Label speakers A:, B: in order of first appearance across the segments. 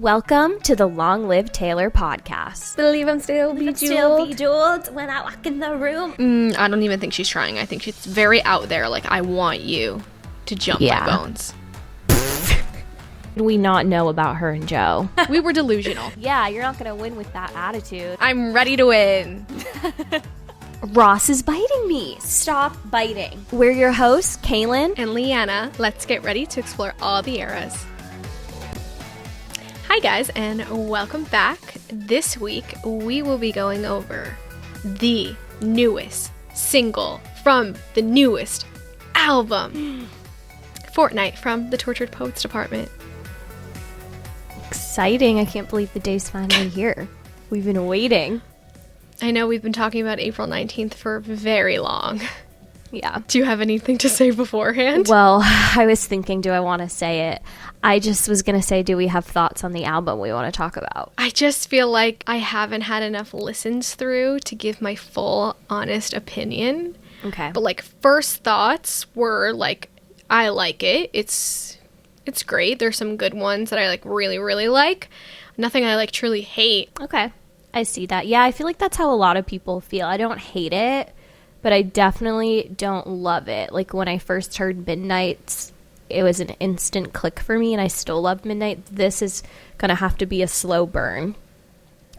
A: Welcome to the Long Live Taylor podcast.
B: Believe I'm still bejeweled.
A: Still bejeweled when I walk in the room.
B: I don't even think she's trying. I think she's very out there. Like, I want you to jump my bones.
A: We not know about her and Joe.
B: We were delusional.
A: Yeah, you're not going to win with that attitude.
B: I'm ready to win.
A: Ross is biting me. Stop biting. We're your hosts, Kaylan
B: And Leanna. Let's get ready to explore all the eras. Hi guys, and welcome back. This week, we will be going over the newest single from the newest album, Fortnight from the Tortured Poets Department.
A: Exciting. I can't believe the day's finally here. We've been waiting.
B: I know we've been talking about April 19th for very long.
A: Yeah.
B: Do you have anything to say beforehand?
A: Well, I was thinking, do I want to say it? I just was going to say, do we have thoughts on the album we want to talk about?
B: I just feel like I haven't had enough listens through to give my full, honest opinion.
A: Okay.
B: But, like, first thoughts were, like, I like it. It's great. There's some good ones that I, like, really, really like. Nothing I, like, truly hate.
A: Okay. I see that. Yeah, I feel like that's how a lot of people feel. I don't hate it, but I definitely don't love it. Like, when I first heard Midnight's, it was an instant click for me, and I still love Midnight. This is going to have to be a slow burn.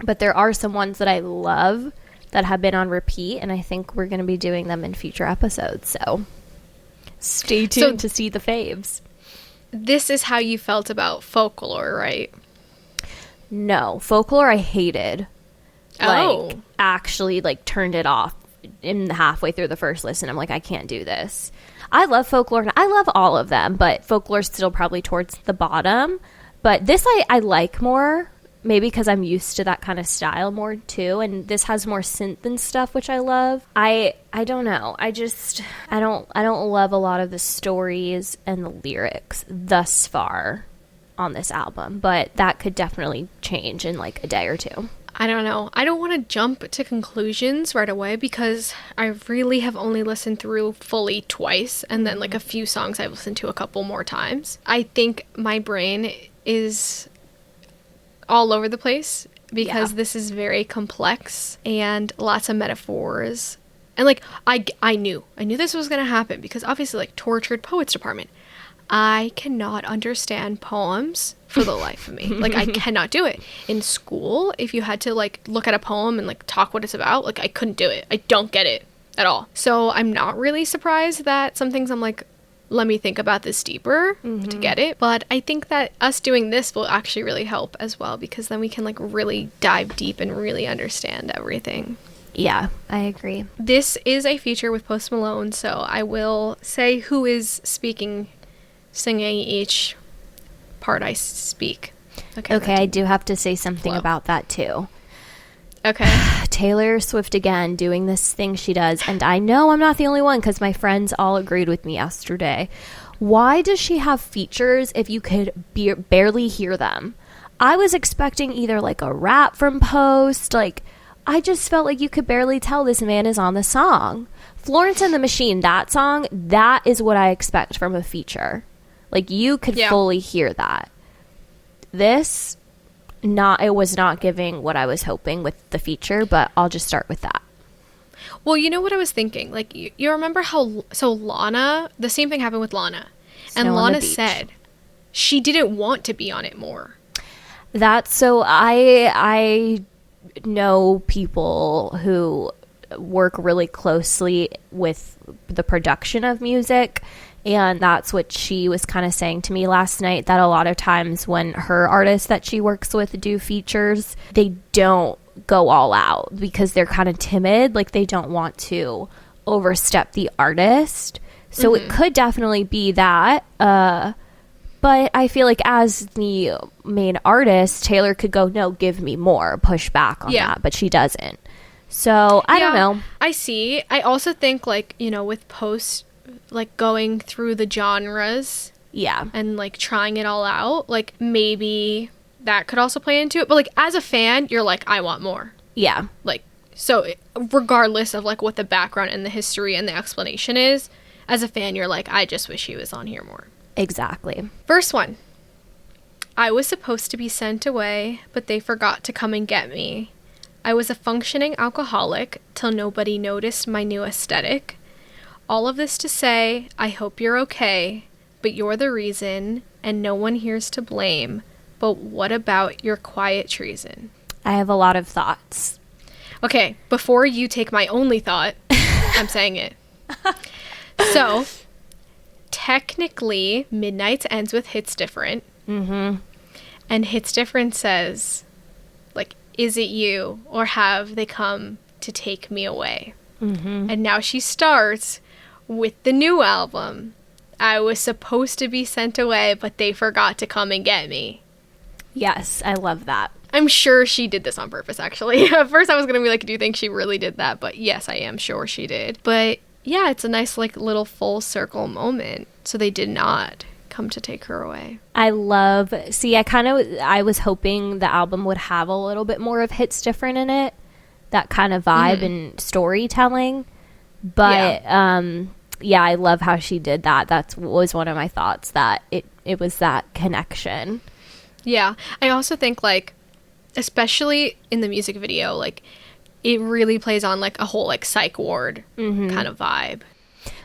A: But there are some ones that I love that have been on repeat, and I think we're going to be doing them in future episodes. So stay tuned to see the faves.
B: This is how you felt about Folklore, right?
A: No. Folklore I hated. Like, actually, like, turned it off in halfway through the first listen. I'm like, I can't do this. I love Folklore. I love all of them, but Folklore's still probably towards the bottom. But this I like more, maybe because I'm used to that kind of style more too. And this has more synth and stuff, which I love. I don't know. I don't love a lot of the stories and the lyrics thus far on this album, but that could definitely change in like a day or two.
B: I don't know. I don't want to jump to conclusions right away because I really have only listened through fully twice, and then like a few songs I've listened to a couple more times. I think my brain is all over the place because this is very complex and lots of metaphors. And like I knew this was going to happen because obviously, like, Tortured Poets Department, I cannot understand poems for the life of me. Like, I cannot do it. In school, if you had to, like, look at a poem and, like, talk what it's about, like, I couldn't do it. I don't get it at all. So I'm not really surprised that some things I'm like, let me think about this deeper to get it. But I think that us doing this will actually really help as well, because then we can, like, really dive deep and really understand everything.
A: Yeah, I agree.
B: This is a feature with Post Malone, so I will say who is singing each part I speak.
A: Okay, I do have to say something about that too.
B: Okay.
A: Taylor Swift again doing this thing she does, and I know I'm not the only one because my friends all agreed with me yesterday. Why does she have features if you could barely hear them? I was expecting either like a rap from Post, like I just felt like you could barely tell this man is on the song. Florence and the Machine, that song, that is what I expect from a feature. Like, you could fully hear that. This, it was not giving what I was hoping with the feature, but I'll just start with that.
B: Well, you know what I was thinking? Like, you remember how, so Lana, the same thing happened with Lana. And Lana said she didn't want to be on it more. So I know people who work really closely with the production of music, and that's what she was kind of saying to me last night, that a lot of times when her artists that she works with do features, they don't go all out because they're kind of timid. Like, they don't want to overstep the artist. So it could definitely be that. But I feel like as the main artist, Taylor could go, no, give me more, push back on that. But she doesn't. So I don't know. I see. I also think, like, you know, with Post, like, going through the genres and like trying it all out, like, maybe that could also play into it. But like, as a fan, you're like, I want more. Like, so regardless of like what the background and the history and the explanation is, as a fan, you're like, I just wish he was on here more.
A: Exactly.
B: First one, I was supposed to be sent away, but they forgot to come and get me. I was a functioning alcoholic till nobody noticed my new aesthetic. All of this to say, I hope you're okay, but you're the reason, and no one here's to blame. But what about your quiet treason?
A: I have a lot of thoughts.
B: Okay, before you take my only thought, I'm saying it. So, technically, Midnights ends with Hits Different. Mm-hmm. And Hits Different says, like, is it you, or have they come to take me away? Mm-hmm. And now she starts with the new album. I was supposed to be sent away, but they forgot to come and get me.
A: Yes, I love that.
B: I'm sure she did this on purpose, actually. At first I was going to be like, do you think she really did that? But yes, I am sure she did. But yeah, it's a nice like little full circle moment. So they did not come to take her away.
A: I was hoping the album would have a little bit more of Hits Different in it. That kind of vibe and storytelling. But yeah, I love how she did that. That was one of my thoughts, that it was that connection.
B: Yeah. I also think, like, especially in the music video, like, it really plays on, like, a whole, like, psych ward kind of vibe.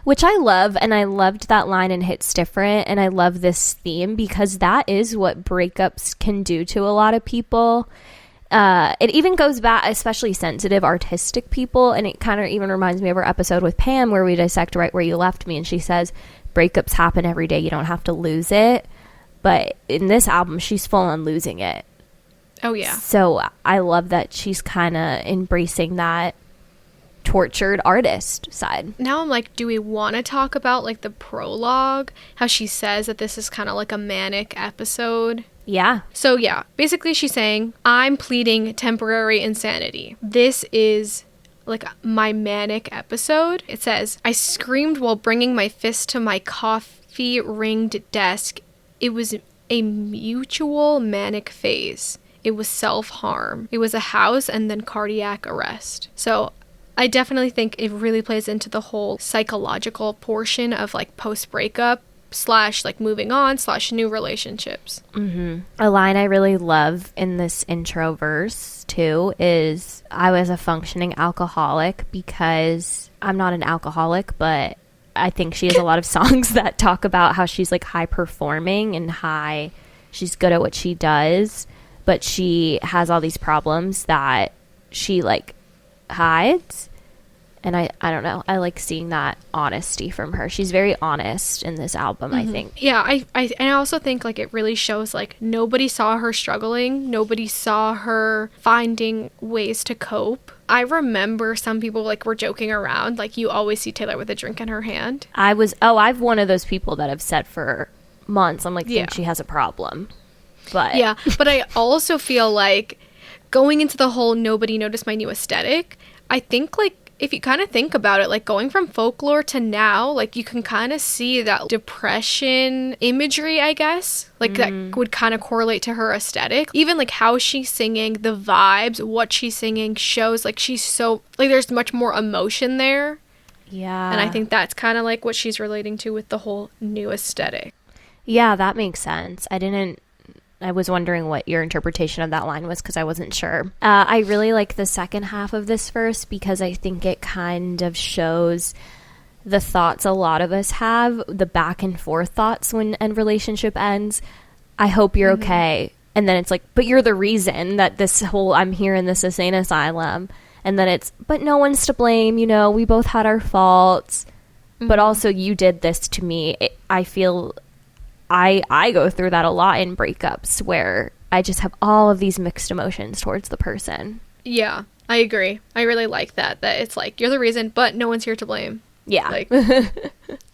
A: Which I love, and I loved that line in Hits Different, and I love this theme because that is what breakups can do to a lot of people. It even goes back, especially sensitive, artistic people, and it kind of even reminds me of our episode with Pam where we dissect Right Where You Left Me, and she says, breakups happen every day, you don't have to lose it. But in this album, she's full on losing it.
B: Oh, yeah.
A: So I love that she's kind of embracing that tortured artist side.
B: Now I'm like, do we want to talk about, like, the prologue? How she says that this is kind of like a manic episode?
A: Yeah.
B: So, yeah. Basically, she's saying, I'm pleading temporary insanity. This is, like, my manic episode. It says, I screamed while bringing my fist to my coffee-ringed desk. It was a mutual manic phase. It was self-harm. It was a house and then cardiac arrest. So I definitely think it really plays into the whole psychological portion of, like, post-breakup / like moving on / new relationships.
A: Mm-hmm. A line I really love in this intro verse too is, I was a functioning alcoholic, because I'm not an alcoholic, but I think she has a lot of songs that talk about how she's, like, high performing and she's good at what she does, but she has all these problems that she, like, hides. And I don't know, I like seeing that honesty from her. She's very honest in this album, I think.
B: Yeah, I also think, like, it really shows, like, nobody saw her struggling. Nobody saw her finding ways to cope. I remember some people, like, were joking around, like, you always see Taylor with a drink in her hand.
A: I'm one of those people that have said for months, I'm like, think she has a problem. But
B: yeah, but I also feel like going into the whole nobody noticed my new aesthetic, I think, like, if you kind of think about it, like, going from folklore to now, like, you can kind of see that depression imagery, I guess, like, that would kind of correlate to her aesthetic. Even, like, how she's singing, the vibes, what she's singing shows, like, she's so, like, there's much more emotion there.
A: Yeah.
B: And I think that's kind of, like, what she's relating to with the whole new aesthetic.
A: Yeah, that makes sense. I was wondering what your interpretation of that line was, because I wasn't sure. I really like the second half of this verse because I think it kind of shows the thoughts a lot of us have, the back and forth thoughts when a relationship ends. I hope you're okay. And then it's like, but you're the reason that this whole, I'm here in this insane asylum. And then it's, but no one's to blame, you know, we both had our faults. But also you did this to me. I feel... I go through that a lot in breakups where I just have all of these mixed emotions towards the person.
B: Yeah, I agree. I really like that it's like, you're the reason, but no one's here to blame.
A: Yeah.
B: Like,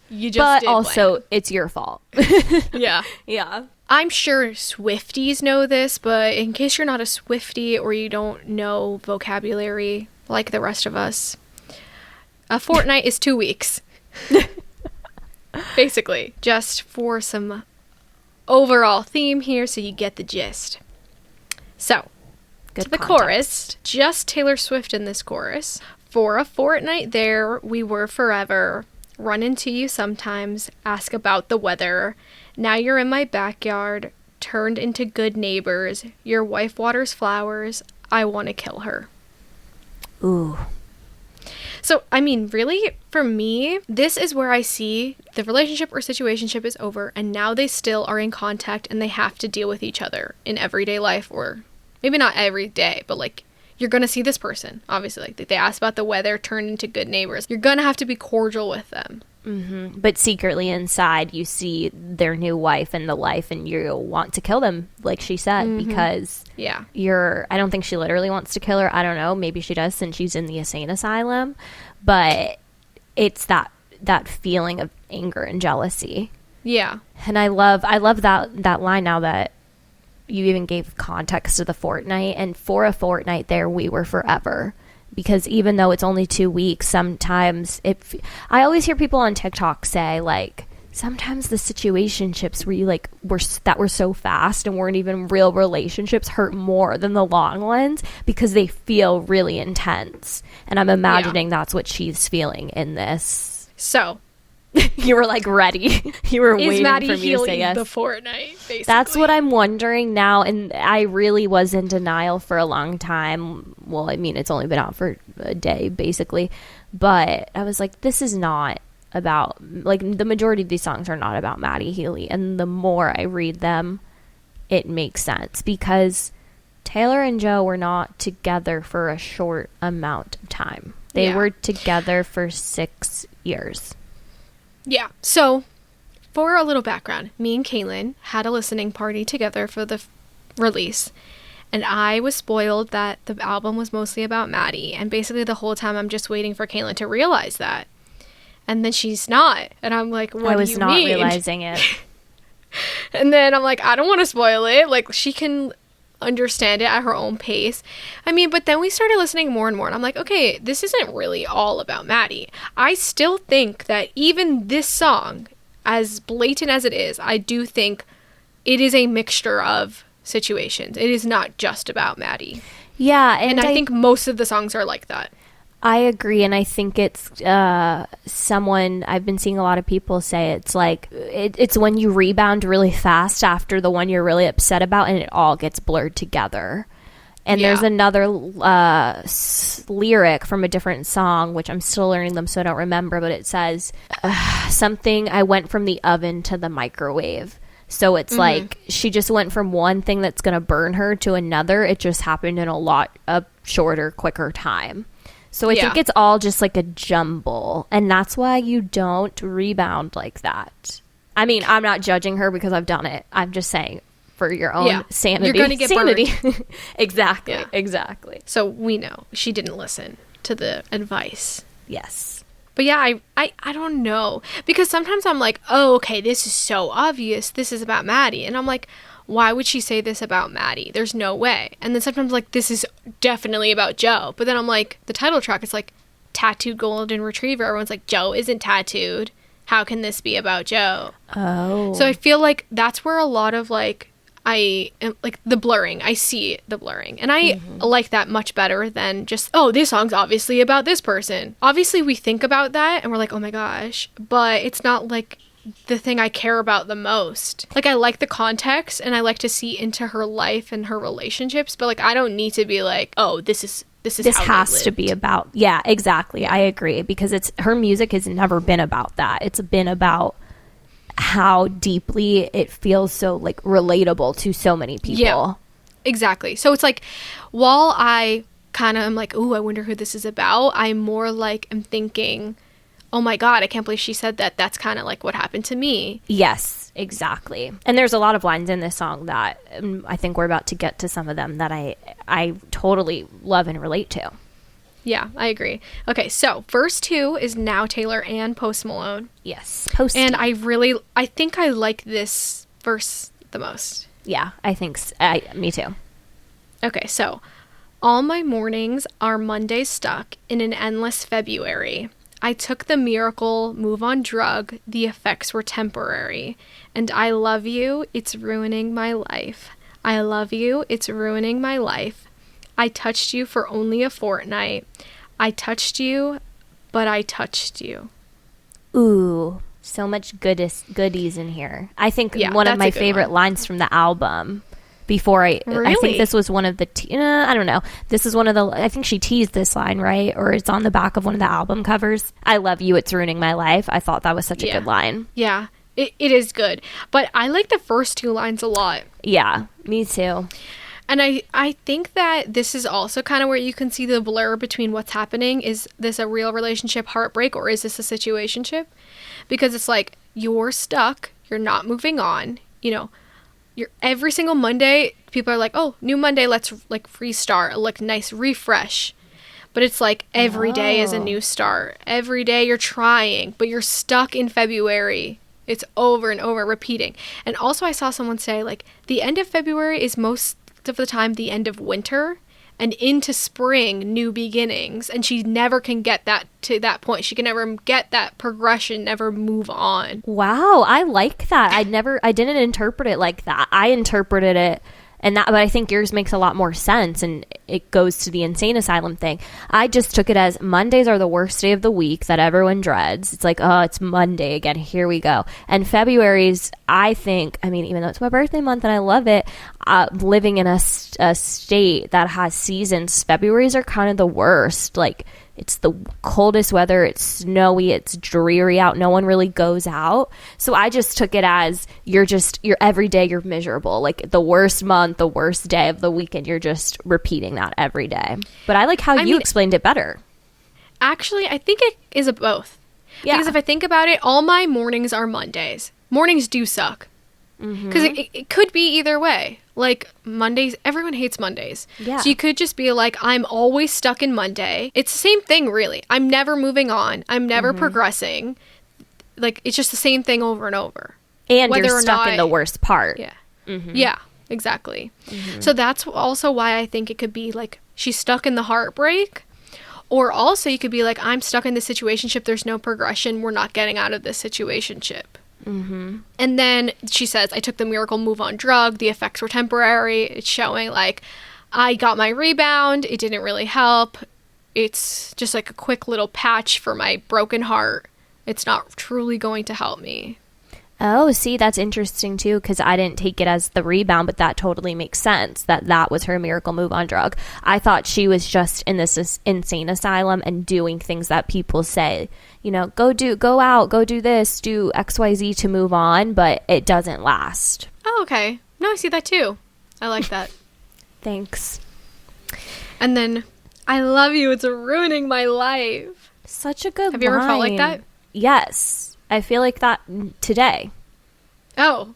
B: you just
A: but
B: did
A: also,
B: blame.
A: It's your fault.
B: Yeah.
A: Yeah.
B: I'm sure Swifties know this, but in case you're not a Swiftie or you don't know vocabulary like the rest of us, a fortnight is 2 weeks. Basically, just for some overall theme here so you get the gist. So,
A: Good
B: to the
A: context.
B: chorus, just Taylor Swift in this chorus. For a fortnight there, we were forever. Run into you sometimes, ask about the weather. Now you're in my backyard, turned into good neighbors. Your wife waters flowers. I want to kill her.
A: Ooh.
B: So, I mean, really, for me, this is where I see the relationship or situationship is over, and now they still are in contact and they have to deal with each other in everyday life, or maybe not every day, but like, you're going to see this person, obviously. Like, they ask about the weather, turn into good neighbors. You're going to have to be cordial with them.
A: Mm-hmm. But secretly inside, you see their new wife and the life, and you want to kill them, like she said, because I don't think she literally wants to kill her. I don't know. Maybe she does since she's in the insane asylum. But it's that feeling of anger and jealousy.
B: Yeah.
A: And I love that line now that you even gave context to the fortnight. And for a fortnight there, we were forever. Because even though it's only 2 weeks, sometimes I always hear people on TikTok say, like, sometimes the situationships where you, like, were so fast and weren't even real relationships hurt more than the long ones because they feel really intense. And I'm imagining that's what she's feeling in this.
B: So.
A: You were, like, ready. You were waiting
B: Maddie
A: for me to say yes.
B: the fortnight, basically?
A: That's what I'm wondering now, and I really was in denial for a long time. Well, I mean, it's only been out for a day, basically. But I was like, this is not about, like, the majority of these songs are not about Maddie Healy. And the more I read them, it makes sense. Because Taylor and Joe were not together for a short amount of time. They were together for 6 years.
B: Yeah. So, for a little background, me and Kaylan had a listening party together for the release. And I was spoiled that the album was mostly about Maddie. And basically the whole time I'm just waiting for Kaylan to realize that. And then she's not. And I'm like, what do you mean? I was not
A: realizing it.
B: And then I'm like, I don't want to spoil it. Like, she can understand it at her own pace. I mean, but then we started listening more and more, and I'm like, okay, this isn't really all about Maddie. I still think that even this song, as blatant as it is, I do think it is a mixture of situations. It is not just about Maddie.
A: Yeah,
B: and I think most of the songs are like that.
A: I agree, and I think it's someone, I've been seeing a lot of people say it's like, it's when you rebound really fast after the one you're really upset about, and it all gets blurred together. And there's another lyric from a different song, which I'm still learning them, so I don't remember, but it says something, I went from the oven to the microwave. So it's like she just went from one thing that's going to burn her to another. It just happened in a shorter, quicker time. So I think it's all just like a jumble. And that's why you don't rebound like that. I mean, I'm not judging her because I've done it. I'm just saying for your own sanity.
B: You're going to get burned.
A: Exactly. Yeah. Exactly.
B: So we know she didn't listen to the advice.
A: Yes.
B: But yeah, I don't know. Because sometimes I'm like, oh, okay, this is so obvious. This is about Maddie. And I'm like, why would she say this about Maddie? There's no way. And then sometimes like, this is definitely about Joe. But then I'm like, the title track is like tattooed golden retriever. Everyone's like, Joe isn't tattooed. How can this be about Joe?
A: Oh.
B: So I feel like that's where a lot of like, I am like the blurring. I see the blurring. And I like that much better than just, oh, this song's obviously about this person. Obviously we think about that and we're like, oh my gosh. But it's not like the thing I care about the most. Like, I like the context and I like to see into her life and her relationships, but like, I don't need to be like, oh, this has
A: to be about. Yeah, exactly. Yeah. I agree, because her music has never been about that. It's been about how deeply it feels so like relatable to so many people.
B: Yeah, exactly. So it's like, while I kind of am like, oh, I wonder who this is about, I'm more like, I'm thinking, oh my God, I can't believe she said that. That's kind of like what happened to me.
A: Yes, exactly. And there's a lot of lines in this song that I think we're about to get to some of them that I totally love and relate to.
B: Yeah, I agree. Okay, so verse 2 is Now Taylor and Post Malone.
A: Yes, Post.
B: And I think I like this verse the most.
A: Yeah, I think me too.
B: Okay, so all my mornings are Mondays stuck in an endless February. I took the miracle move on drug. The effects were temporary. And I love you. It's ruining my life. I love you. It's ruining my life. I touched you for only a fortnight. I touched you, but I touched you.
A: Ooh. So much goodies in here. I think one of my favorite lines from the album before I think this was one of the I don't know. This is one of the I think she teased this line, right? Or it's on the back of one of the album covers. I love you, it's ruining my life. I thought that was such a good line.
B: Yeah. It is good. But I like the first 2 lines a lot.
A: Yeah, me too.
B: And I think that this is also kind of where you can see the blur between what's happening. Is this a real relationship heartbreak, or is this a situationship? Because it's like, you're stuck, you're not moving on, you know, you're every single Monday, people are like, oh, new Monday, let's like restart, like nice refresh. But it's like every day is a new start. Every day you're trying, but you're stuck in February. It's over and over repeating. And also I saw someone say like the end of February is most of the time the end of winter, and into spring, new beginnings. And she never can get that to that point. She can never get that progression, never move on.
A: Wow, I like that. I didn't interpret it like that. I interpreted it but I think yours makes a lot more sense, and it goes to the insane asylum thing. I just took it as Mondays are the worst day of the week that everyone dreads. It's like, oh, it's Monday again. Here we go. And February's, I think, I mean, even though it's my birthday month and I love it, living in a state that has seasons, February's are kind of the worst. Like, it's the coldest weather, it's snowy, it's dreary out, no one really goes out. So I just took it as you're every day you're miserable. Like the worst month, the worst day of the weekend, you're just repeating that every day. But I like how you explained it better.
B: Actually, I think it is a both. Yeah. Because if I think about it, all my mornings are Mondays. Mornings do suck. Because it could be either way. Like Mondays, everyone hates Mondays. Yeah. So you could just be like, I'm always stuck in Monday. It's the same thing, really. I'm never moving on. I'm never progressing. Like, it's just the same thing over and over.
A: And whether you're stuck in the worst part.
B: Yeah. Yeah, exactly. So that's also why I think it could be like, she's stuck in the heartbreak. Or also you could be like, I'm stuck in this situationship. There's no progression. We're not getting out of this situationship. And then she says, I took the miracle move on drug. The effects were temporary. It's showing like I got my rebound. It didn't really help. It's just like a quick little patch for my broken heart. It's not truly going to help me.
A: Oh, see, that's interesting too, because I didn't take it as the rebound, but that totally makes sense that was her miracle move on drug. I thought she was just in this insane asylum and doing things that people say, you know, go out, go do this, do XYZ to move on, but it doesn't last.
B: Oh, okay. No, I see that too. I like that.
A: Thanks.
B: And then, I love you, it's ruining my life.
A: Such a good line.
B: Have you ever felt like that?
A: Yes. I feel like that today.
B: Oh.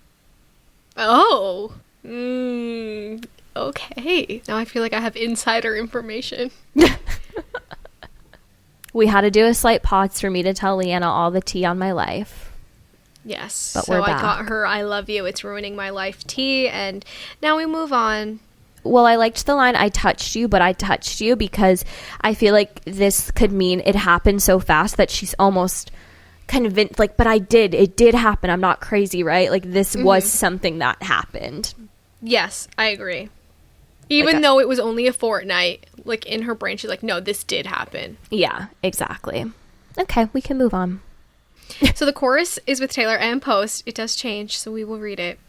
B: Okay. Now I feel like I have insider information.
A: We had to do a slight pause for me to tell Leanna all the tea on my life.
B: Yes.
A: But
B: so I got her I love you, it's ruining my life tea, and now we move on.
A: Well, I liked the line, I touched you, but I touched you, because I feel like this could mean it happened so fast that she's almost convinced, like, but it did happen, I'm not crazy, right? Like, this was something that happened.
B: Yes, I agree. Even though it was only a fortnight, like, in her brain, she's like, no, this did happen.
A: Yeah, exactly. Okay, we can move on.
B: So the chorus is with Taylor and Post. It does change, so we will read it.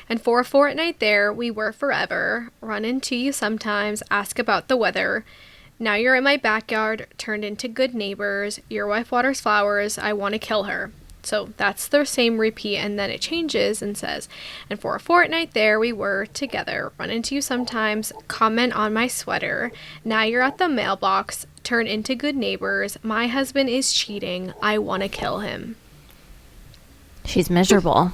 B: And for a fortnight there, we were forever. Run into you sometimes, ask about the weather. Now you're in my backyard, turned into good neighbors. Your wife waters flowers, I want to kill her. So that's the same repeat, and then it changes and says, and for a fortnight there we were together. Run into you sometimes, comment on my sweater. Now you're at the mailbox, turn into good neighbors. My husband is cheating, I want to kill him.
A: She's miserable.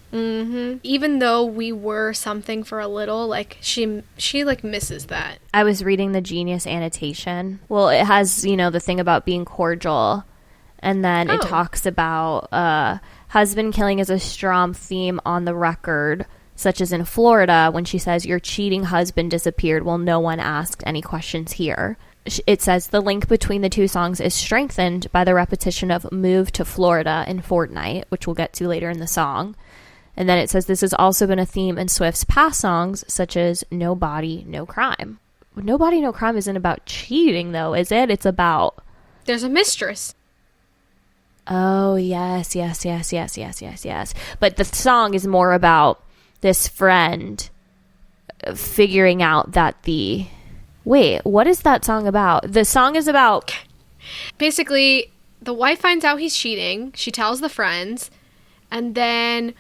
B: Even though we were something for a little, like, she like misses that.
A: I was reading the Genius annotation. Well, it has, you know, the thing about being cordial, and then it talks about husband killing is a strong theme on the record, such as in Florida when she says your cheating husband disappeared. Well, no one asked any questions here. It says the link between the two songs is strengthened by the repetition of move to Florida in Fortnight, which we'll get to later in the song. And then it says this has also been a theme in Swift's past songs, such as No Body, No Crime. No Body, No Crime isn't about cheating, though, is it? It's about...
B: There's a mistress.
A: Oh, yes. But the song is more about this friend figuring out that wait, what is that song about? The song is about...
B: Basically, the wife finds out he's cheating. She tells the friends. And then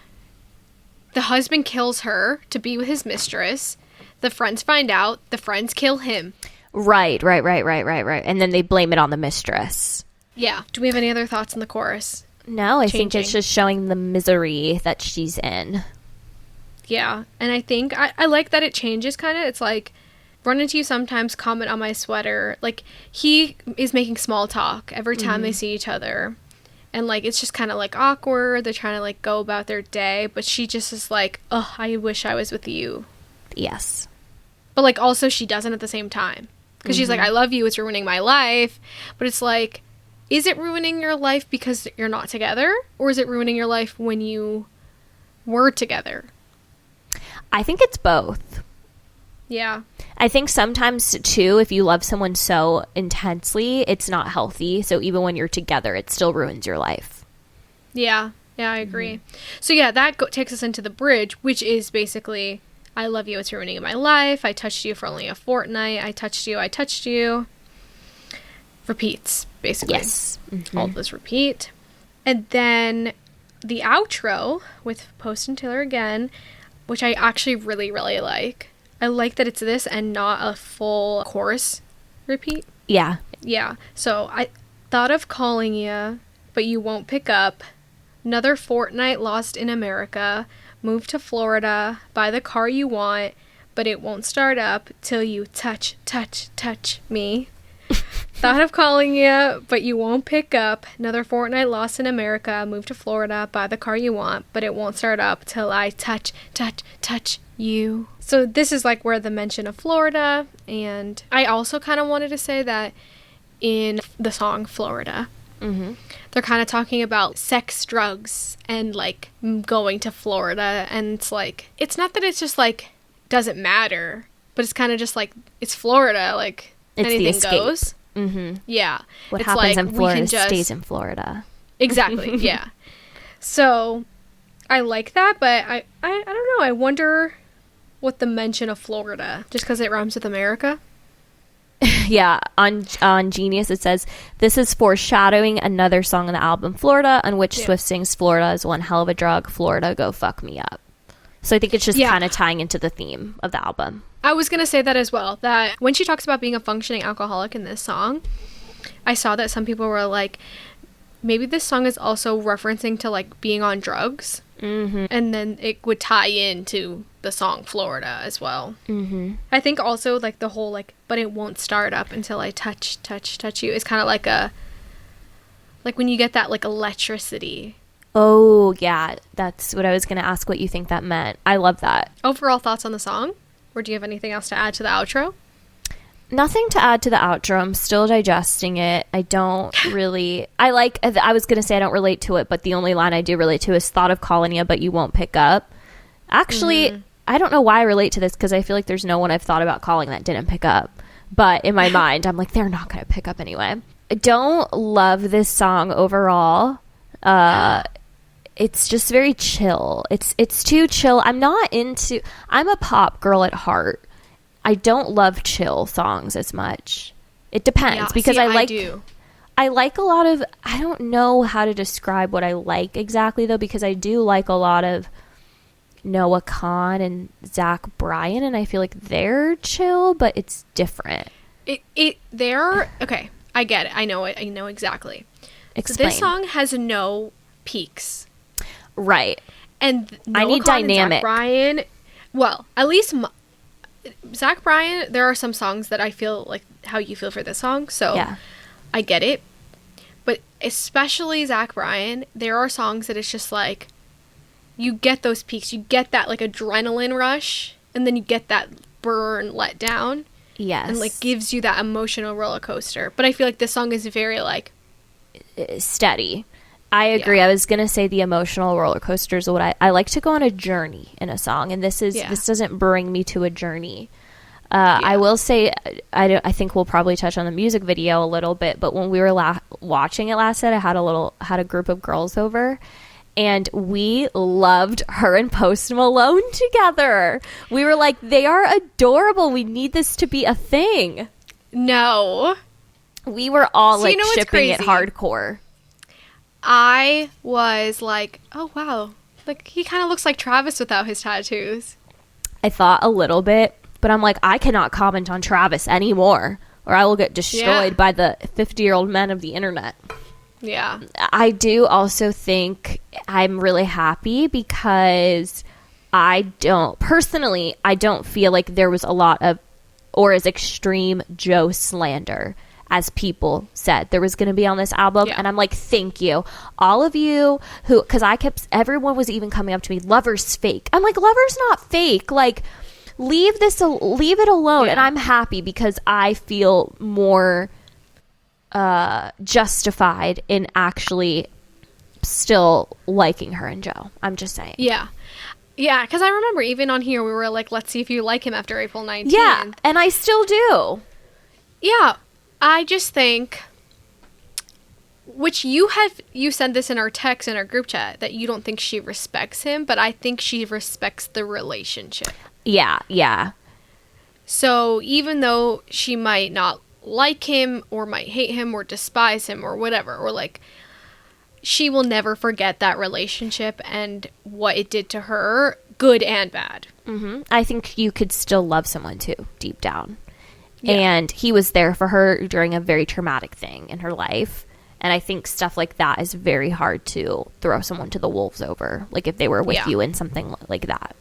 B: the husband kills her to be with his mistress. The friends find out. The friends kill him.
A: Right. And then they blame it on the mistress.
B: Yeah. Do we have any other thoughts on the chorus?
A: No, I think it's just showing the misery that she's in.
B: Yeah. And I think I like that it changes kind of. It's like, run into you sometimes, comment on my sweater. Like, he is making small talk every time they see each other. And, like, it's just kind of, like, awkward. They're trying to, like, go about their day. But she just is like, oh, I wish I was with you.
A: Yes.
B: But, like, also she doesn't at the same time. Because she's like, I love you. It's ruining my life. But it's like, is it ruining your life because you're not together? Or is it ruining your life when you were together?
A: I think it's both.
B: Yeah.
A: I think sometimes, too, if you love someone so intensely, it's not healthy. So even when you're together, it still ruins your life.
B: Yeah. Yeah, I agree. So, yeah, that takes us into the bridge, which is basically, I love you, it's ruining my life. I touched you for only a fortnight. I touched you. Repeats, basically.
A: Yes.
B: All this repeat. And then the outro with Post and Taylor again, which I actually really, really like. I like that it's this and not a full chorus repeat.
A: Yeah.
B: Yeah. So I thought of calling you, but you won't pick up. Another fortnight lost in America. Move to Florida. Buy the car you want, but it won't start up till you touch me. Thought of calling you, but you won't pick up. Another fortnight lost in America. Move to Florida. Buy the car you want, but it won't start up till I touch you. So this is like where the mention of Florida, and I also kind of wanted to say that in the song Florida, they're kind of talking about sex, drugs, and like going to Florida, and it's like, it's not that it's just like doesn't matter, but it's kind of just like, it's Florida, like
A: it's
B: anything goes. Yeah.
A: What
B: it's
A: happens
B: like,
A: in Florida stays in Florida.
B: Exactly. Yeah. So I like that, but I don't know. I wonder what the mention of Florida, just because it rhymes with America.
A: Yeah, on Genius it says, this is foreshadowing another song on the album Florida, on which Swift sings, Florida is one hell of a drug, Florida, go fuck me up. So I think it's just kind of tying into the theme of the album.
B: I was going to say that as well, that when she talks about being a functioning alcoholic in this song, I saw that some people were like, maybe this song is also referencing to like being on drugs. And then it would tie into the song Florida as well. I think also like the whole like, but it won't start up until I touch you is kind of like a, like when you get that like electricity.
A: Oh yeah, that's what I was going to ask, what you think that meant. I love that.
B: Overall thoughts on the song? Or do you have anything else to add to the outro?
A: Nothing to add to the outro. I'm still digesting it. I don't really... I was going to say I don't relate to it, but the only line I do relate to is thought of calling you, but you won't pick up. Actually, I don't know why I relate to this, because I feel like there's no one I've thought about calling that didn't pick up. But in my mind, I'm like, they're not going to pick up anyway. I don't love this song overall. It's just very chill. It's too chill. I'm a pop girl at heart. I don't love chill songs as much. It depends, because I like a lot of, I don't know how to describe what I like exactly though, because I do like a lot of Noah Kahan and Zach Bryan, and I feel like they're chill, but it's different.
B: They're okay. I get it. I know it. I know exactly.
A: Explain.
B: So this song has no peaks.
A: Right.
B: And
A: I need dynamic.
B: Zach Bryan, well, at least Zach Bryan, there are some songs that I feel like how you feel for this song, so yeah. I get it. But especially Zach Bryan, there are songs that it's just like, you get those peaks, you get that like adrenaline rush, and then you get that burn let down.
A: Yes.
B: And like gives you that emotional roller coaster. But I feel like this song is very like
A: steady. I agree. Yeah. I was going to say the emotional roller coasters are what I like to go on a journey in a song, and this doesn't bring me to a journey. I will say, I think we'll probably touch on the music video a little bit, but when we were watching it last night, I had a group of girls over, and we loved her and Post Malone together. We were like, they are adorable. We need this to be a thing.
B: No.
A: We were all like shipping it hardcore.
B: I was like, oh wow, like he kind of looks like Travis without his tattoos.
A: I thought a little bit, but I'm like, I cannot comment on Travis anymore, or I will get destroyed by the 50-year-old men of the internet.
B: Yeah.
A: I do also think I'm really happy because I don't feel like there was a lot of, or as extreme Joe slander as people said there was going to be on this album. And I'm like, thank you. All of you who, because everyone was even coming up to me, Lover's fake. I'm like, Lover's not fake. Like, leave it alone. Yeah. And I'm happy because I feel more justified in actually still liking her and Joe. I'm just saying.
B: Yeah. Yeah, because I remember even on here we were like, let's see if you like him after April 19th.
A: Yeah, and I still do.
B: Yeah, I just think, which you said this in our text in our group chat, that you don't think she respects him, but I think she respects the relationship.
A: Yeah.
B: So even though she might not like him or might hate him or despise him or whatever, or like, she will never forget that relationship and what it did to her, good and bad.
A: Mm-hmm. I think you could still love someone too, deep down. Yeah. And he was there for her during a very traumatic thing in her life. And I think stuff like that is very hard to throw someone to the wolves over, like if they were with you in something like that.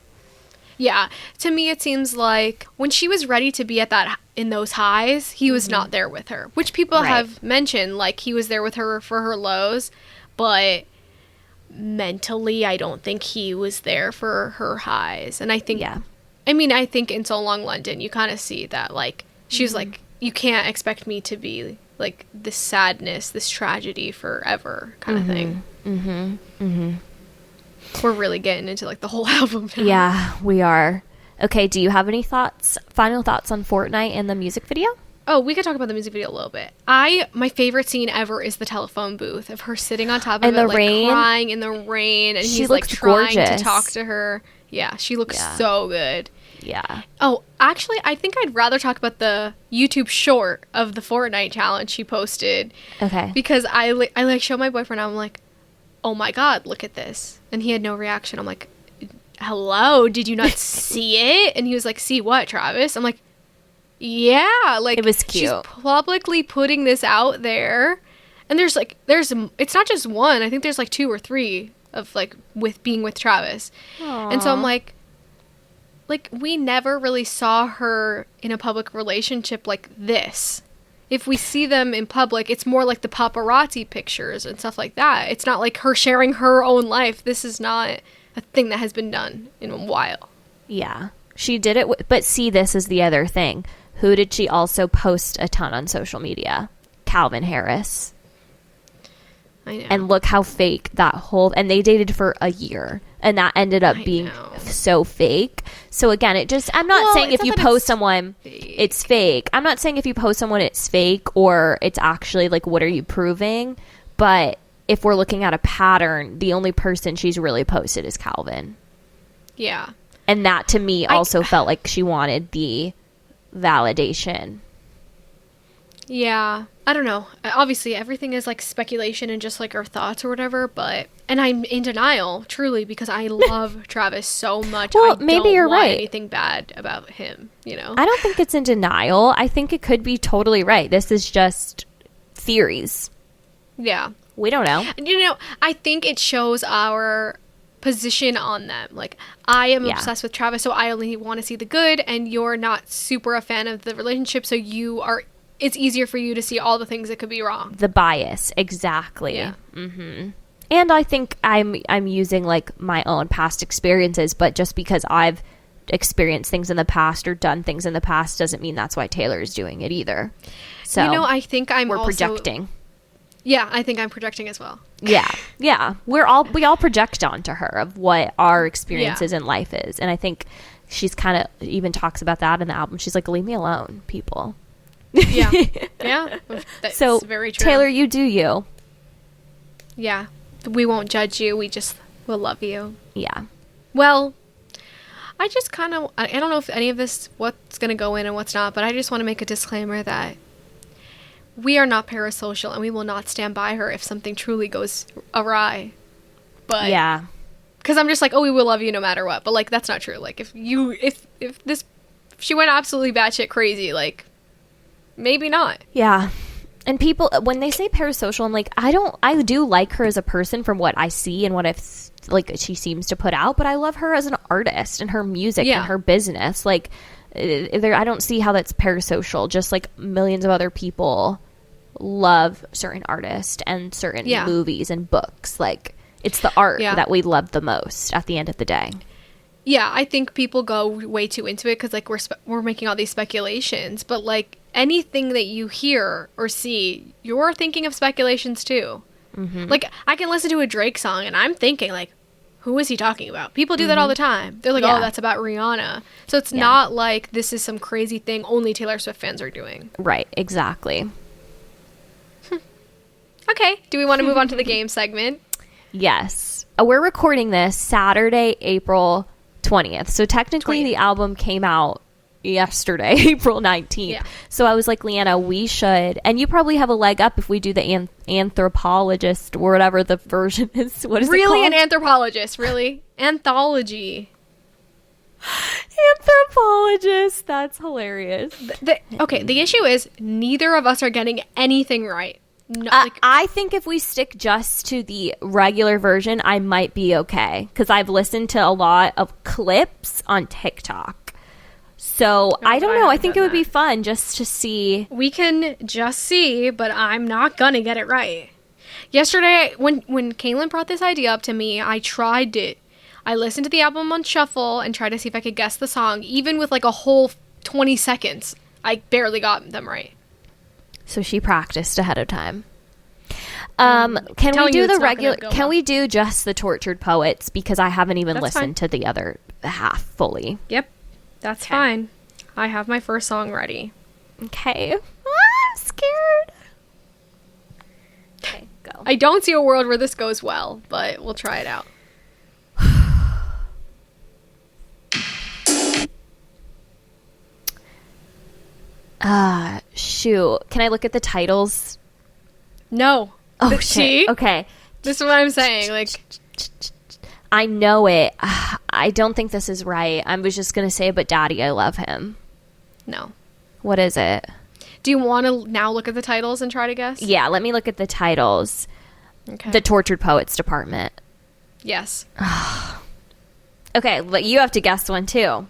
B: Yeah. To me, it seems like when she was ready to be in those highs, he was not there with her, which people have mentioned, like he was there with her for her lows, but mentally, I don't think he was there for her highs. And I think, I think in So Long London, you kind of see that, like, she was like, you can't expect me to be like this sadness, this tragedy forever kind of thing. We're really getting into like the whole album now.
A: Yeah, we are. Okay, do you have any final thoughts on Fortnight and the music video?
B: Oh, we could talk about the music video a little bit. My favorite scene ever is the telephone booth of her sitting on top of it, like crying in the rain, and he's like trying to talk to her. Yeah, she looks so good.
A: Yeah.
B: Oh, actually, I think I'd rather talk about the YouTube short of the Fortnite challenge she posted.
A: Okay.
B: Because I like show my boyfriend, I'm like, oh my God, look at this. And he had no reaction. I'm like, hello, did you not see it? And he was like, see what, Travis? I'm like, yeah, like,
A: it was cute.
B: She's publicly putting this out there. And it's not just one. I think there's like 2 or 3 of like being with Travis.
A: Aww.
B: And so I'm like, we never really saw her in a public relationship like this. If we see them in public, it's more like the paparazzi pictures and stuff like that. It's not like her sharing her own life. This is not a thing that has been done in a while.
A: Yeah. She did it, but see, this is the other thing. Who did she also post a ton on social media? Calvin Harris.
B: I know.
A: And look how fake and they dated for a year. And that ended up being so fake. So again, I'm not saying if you post someone, it's fake. I'm not saying if you post someone, it's fake or it's actually like, what are you proving? But if we're looking at a pattern, the only person she's really posted is Calvin.
B: Yeah.
A: And that to me also felt like she wanted the validation.
B: Yeah. I don't know. Obviously, everything is like speculation and just like our thoughts or whatever, and I'm in denial, truly, because I love Travis so much.
A: Well, maybe you're right.
B: Anything bad about him, you know?
A: I don't think it's in denial. I think it could be totally right. This is just theories.
B: Yeah.
A: We don't know.
B: You know, I think it shows our position on them. Like, I am obsessed with Travis, so I only want to see the good, and you're not super a fan of the relationship, so it's easier for you to see all the things that could be wrong.
A: The bias, exactly.
B: Yeah.
A: Mm-hmm. And I think I'm using like my own past experiences, but just because I've experienced things in the past or done things in the past doesn't mean that's why Taylor is doing it either. So
B: I think we're
A: projecting.
B: Yeah, I think I'm projecting as well.
A: Yeah. We all project onto her of what our experiences in life is, and I think she's kind of even talks about that in the album. She's like, leave me alone, people.
B: Yeah. Yeah. That's
A: so
B: very true.
A: Taylor, you do you.
B: Yeah. We won't judge you. We just will love you.
A: Yeah.
B: Well, I just kind of, I don't know if any of this, what's going to go in and what's not, but I just want to make a disclaimer that we are not parasocial and we will not stand by her if something truly goes awry. But
A: yeah.
B: Because I'm just like, oh, we will love you no matter what. But, like, that's not true. Like, if she went absolutely batshit crazy, like, maybe not.
A: Yeah. And people, when they say parasocial, I'm like, I do like her as a person from what I see and what she seems to put out, but I love her as an artist and her music and her business. Like, I don't see how that's parasocial. Just like millions of other people love certain artists and certain movies and books. Like, it's the art that we love the most at the end of the day.
B: Yeah, I think people go way too into it because, like, we're making all these speculations. But, like, anything that you hear or see, you're thinking of speculations too. Mm-hmm. Like, I can listen to a Drake song and I'm thinking, like, who is he talking about? People do that all the time. They're like, oh, that's about Rihanna. So it's not like this is some crazy thing only Taylor Swift fans are doing.
A: Right, exactly.
B: Okay, do we want to move on to the game segment?
A: Yes. We're recording this Saturday, April 20th. So technically the album came out yesterday, April 19th. Yeah. So I was like, Leanna, we should, and you probably have a leg up if we do the anthropologist or whatever the version is. What is it called?
B: Really, an anthropologist? Really? Anthology.
A: Anthropologist. That's hilarious.
B: Okay, the issue is neither of us are getting anything right. No,
A: I think if we stick just to the regular version, I might be okay. Because I've listened to a lot of clips on TikTok. So I don't know. I think it would be fun just to see.
B: We can just see, but I'm not going to get it right. Yesterday, when Kaylan brought this idea up to me, I tried it. I listened to the album on shuffle and tried to see if I could guess the song. Even with like a whole 20 seconds, I barely got them right. So
A: she practiced ahead of time. Can we do the regular? Can we do just the Tortured Poets? Because I haven't even listened to the other half fully.
B: Yep, that's fine. I have my first song ready.
A: Okay. I'm scared. Okay, go.
B: I don't see a world where this goes well, but we'll try it out.
A: Shoot. Can I look at the titles?
B: No.
A: Oh, shit. Okay.
B: This is what I'm saying. Like,
A: I know it. I don't think this is right. I was just going to say, but Daddy, I love him.
B: No.
A: What is it?
B: Do you want to now look at the titles and try to guess?
A: Yeah, let me look at the titles. Okay. The Tortured Poets Department.
B: Yes.
A: Okay, but you have to guess one too.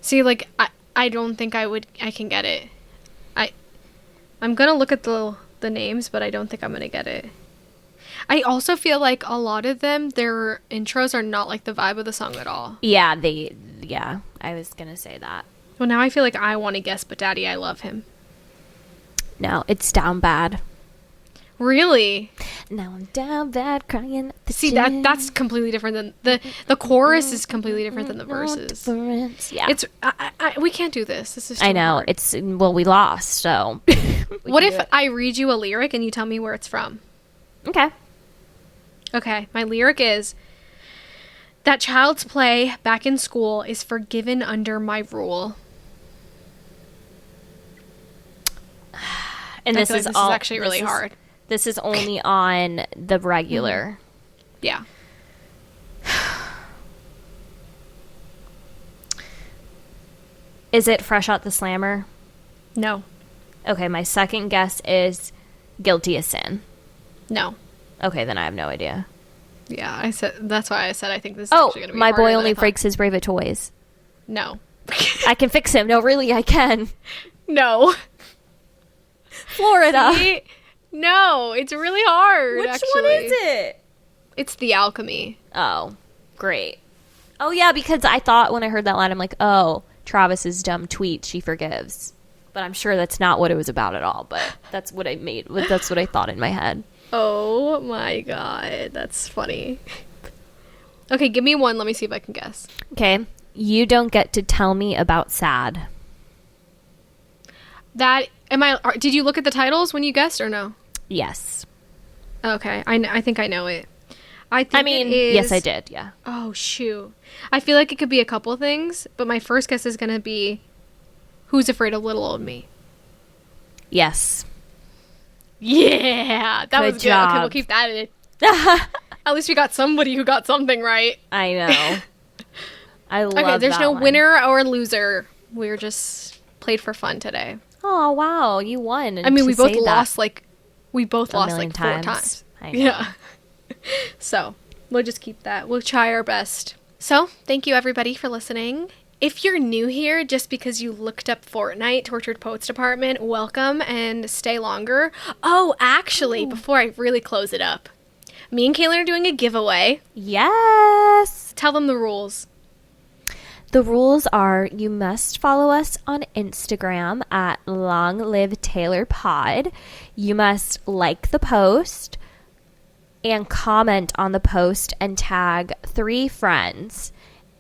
B: See, like, I don't think I can get it. I'm gonna look at the names, but I don't think I'm gonna get it. I also feel like a lot of them, their intros are not like the vibe of the song at all.
A: Yeah, I was gonna say that.
B: Well, now I feel like I want to guess, but Daddy, I love him.
A: No, it's Down Bad.
B: Really?
A: Now I'm down bad crying at the
B: See, that's completely different than the chorus is completely different than the verses.
A: Yeah.
B: It's we can't do this. This is too
A: I know.
B: hard.
A: It's we lost, so
B: what if I read you a lyric and you tell me where it's from?
A: Okay.
B: Okay, my lyric is that child's play back in school is forgiven under my rule.
A: And this is
B: actually really hard.
A: This is only on the regular.
B: Yeah.
A: Is it Fresh Out the Slammer?
B: No.
A: Okay, my second guess is Guilty as Sin.
B: No.
A: Okay, then I have no idea.
B: Yeah, that's why I said I think this is actually going to be
A: My Boy Only Breaks His Brave at Toys.
B: No.
A: I can fix him. No, really, I can.
B: No.
A: Florida.
B: See? No, it's really hard.
A: Which
B: actually.
A: one is it?
B: It's The Alchemy.
A: Oh, great. Oh, yeah, because I thought when I heard that line, I'm like, oh, Travis's dumb tweet, she forgives. But I'm sure that's not what it was about at all. But that's what I thought in my head.
B: Oh my god, that's funny. Okay, give me one. Let me see if I can guess.
A: Okay. You don't get to tell me about sad.
B: Did you look at the titles when you guessed or no?
A: Yes.
B: Okay, I think I know it.
A: Yes, I did, yeah.
B: Oh, shoot. I feel like it could be a couple things, but my first guess is going to be Who's Afraid of Little Old Me?
A: Yes.
B: Yeah, that was good. Okay, we'll keep that in. At least we got somebody who got something right.
A: I know. I love that.
B: Okay, there's no winner or loser. We're just played for fun today.
A: Oh, wow, you won.
B: We both lost like 4 times.
A: Yeah.
B: So, we'll just keep that. We'll try our best. So, thank you everybody for listening. If you're new here just because you looked up Fortnight, Tortured Poets Department, welcome and stay longer. Oh, actually, before I really close it up, me and Kaylan are doing a giveaway.
A: Yes.
B: Tell them the rules.
A: The rules are you must follow us on Instagram at longliveTaylorPod. You must like the post and comment on the post and tag 3 friends.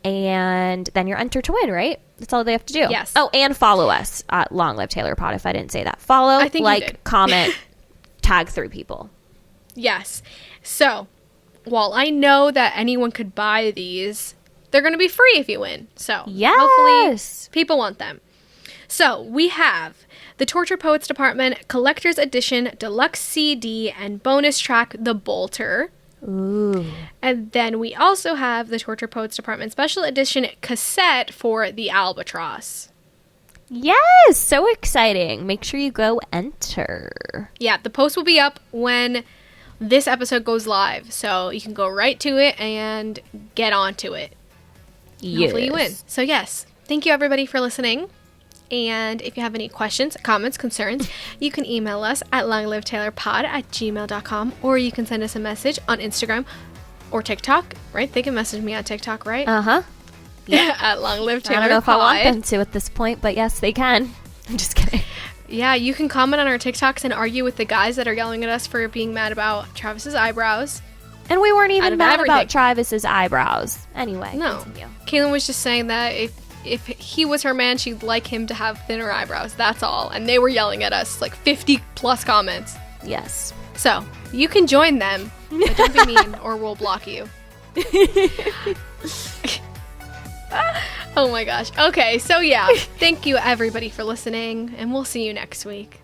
A: And then you're entered to win, right? That's all they have to do.
B: Yes.
A: Oh, and follow us at Long Live Taylor Pod if I didn't say that. Follow, like, comment, tag 3 people.
B: Yes. So, while I know that anyone could buy these, they're going to be free if you win. So, hopefully people want them. So, we have the Torture Poets Department Collector's Edition Deluxe CD and bonus track, The Bolter.
A: Ooh.
B: And then we also have the Torture Poets Department Special Edition cassette for The Albatross.
A: Yes, so exciting. Make sure you go enter.
B: Yeah, the post will be up when this episode goes live. So you can go right to it and get onto it.
A: Yes.
B: Hopefully you win. So yes, thank you everybody for listening. And if you have any questions, comments, concerns, you can email us at longliveTaylorPod@gmail.com, or you can send us a message on Instagram or TikTok, right? They can message me on TikTok, right?
A: Uh-huh.
B: Yeah. At longliveTaylorPod.
A: I don't know if I want them to at this point, but yes, they can. I'm just kidding.
B: Yeah, you can comment on our TikToks and argue with the guys that are yelling at us for being mad about Travis's eyebrows.
A: And we weren't even mad about Travis's eyebrows. Anyway,
B: no.
A: Continue.
B: Kaylan was just saying that if he was her man, she'd like him to have thinner eyebrows. That's all. And they were yelling at us, like 50 plus comments.
A: Yes.
B: So, you can join them, but don't be mean or we'll block you. Oh my gosh. Okay, so yeah. Thank you everybody for listening, and we'll see you next week.